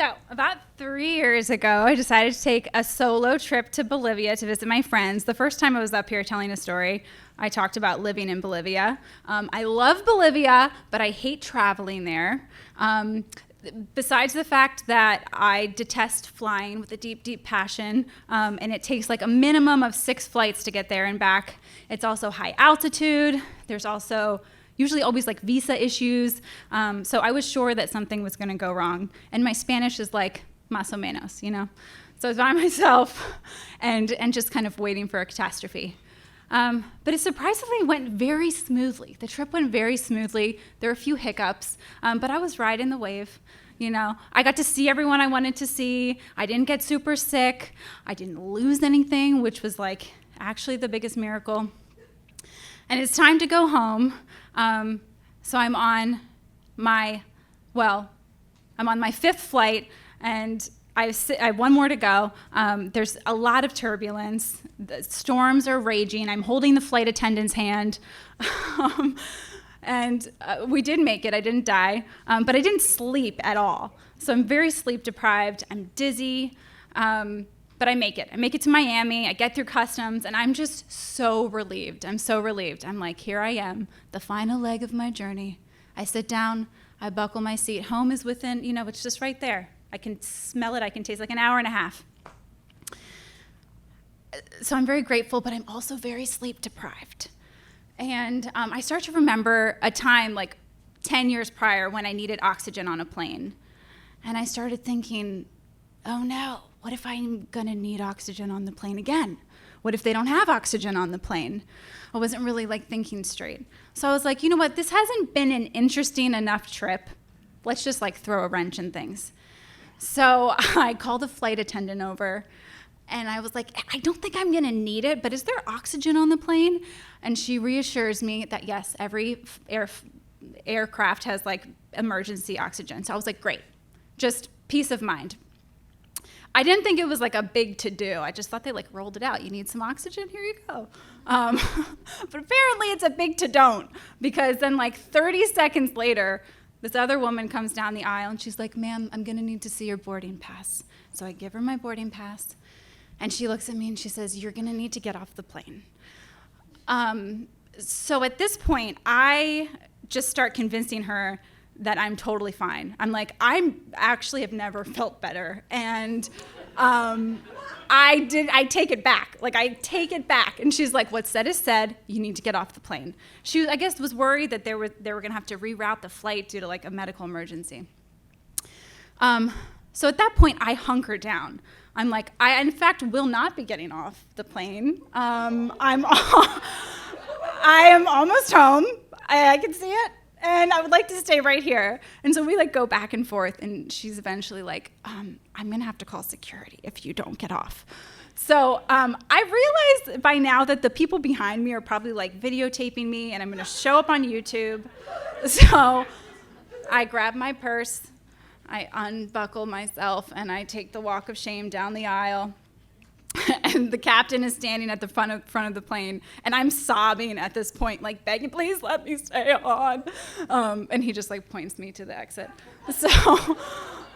So about 3 years ago, I decided to take a solo trip to Bolivia to visit my friends. The first time I was up here telling a story, I talked about living in Bolivia. I love Bolivia, but I hate traveling there. Besides the fact that I detest flying with a deep, deep passion, and it takes like a minimum of 6 flights to get there and back. It's also high altitude. There's also usually always like visa issues. So I was sure that something was gonna go wrong. And my Spanish is like más o menos, you know? So I was by myself and just kind of waiting for a catastrophe. But it surprisingly went very smoothly. The trip went very smoothly. There were a few hiccups, but I was riding the wave. You know, I got to see everyone I wanted to see. I didn't get super sick. I didn't lose anything, which was like actually the biggest miracle. And it's time to go home. So I'm on my 5th flight, and I have one more to go. There's a lot of turbulence. The storms are raging. I'm holding the flight attendant's hand. And we did make it. I didn't die. But I didn't sleep at all. So I'm very sleep deprived. I'm dizzy. But I make it. I make it to Miami. I get through customs, and I'm just so relieved. I'm so relieved. I'm like, here I am, the final leg of my journey. I sit down. I buckle my seat. Home is within, it's just right there. I can smell it. I can taste like an hour and a half. So I'm very grateful, but I'm also very sleep deprived. And I start to remember a time like 10 years prior when I needed oxygen on a plane. And I started thinking, oh no, what if I'm gonna need oxygen on the plane again? What if they don't have oxygen on the plane? I wasn't really thinking straight. So I was like, you know what, this hasn't been an interesting enough trip. Let's just throw a wrench in things. So I called the flight attendant over, and I was like, I don't think I'm gonna need it, but is there oxygen on the plane? And she reassures me that yes, every aircraft has emergency oxygen. So I was like, great, just peace of mind. I didn't think it was a big to-do. I just thought they rolled it out. You need some oxygen? Here you go. But apparently it's a big to-don't, because then 30 seconds later, this other woman comes down the aisle and she's like, ma'am, I'm gonna need to see your boarding pass. So I give her my boarding pass, and she looks at me and she says, you're gonna need to get off the plane. So at this point, I just start convincing her that I'm totally fine. I'm like, I actually have never felt better. And I take it back. I take it back. And she's like, what's said is said. You need to get off the plane. She, I guess, was worried that they were gonna have to reroute the flight due to a medical emergency. So at that point, I hunker down. I'm like, I in fact will not be getting off the plane. I am almost home. I can see it. And I would like to stay right here. And so we go back and forth, and she's eventually like, I'm gonna have to call security if you don't get off. So I realized by now that the people behind me are probably videotaping me, and I'm gonna show up on YouTube. So I grab my purse, I unbuckle myself, and I take the walk of shame down the aisle. And the captain is standing at the front of the plane, and I'm sobbing at this point, begging, please let me stay on. And he just points me to the exit. So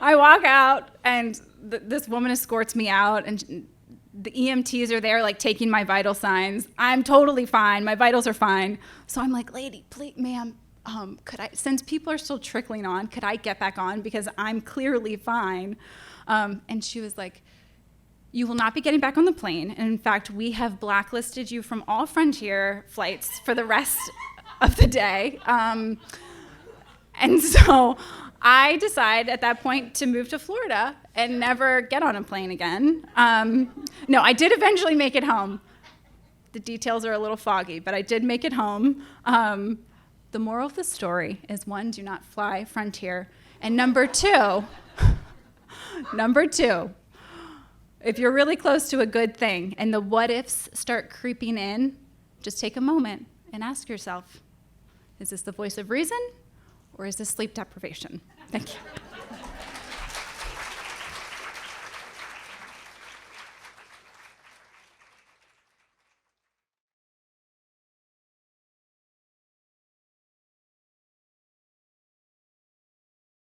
I walk out, and this woman escorts me out, and the EMTs are there taking my vital signs. I'm totally fine. My vitals are fine. So I'm like, lady, please, ma'am, could I, since people are still trickling on, could I get back on, because I'm clearly fine? And she was like, you will not be getting back on the plane. And in fact, we have blacklisted you from all Frontier flights for the rest of the day. And so I decide at that point to move to Florida and never get on a plane again. No, I did eventually make it home. The details are a little foggy, but I did make it home. The moral of the story is, 1, do not fly Frontier. And number two, if you're really close to a good thing and the what-ifs start creeping in, just take a moment and ask yourself, is this the voice of reason, or is this sleep deprivation? Thank you.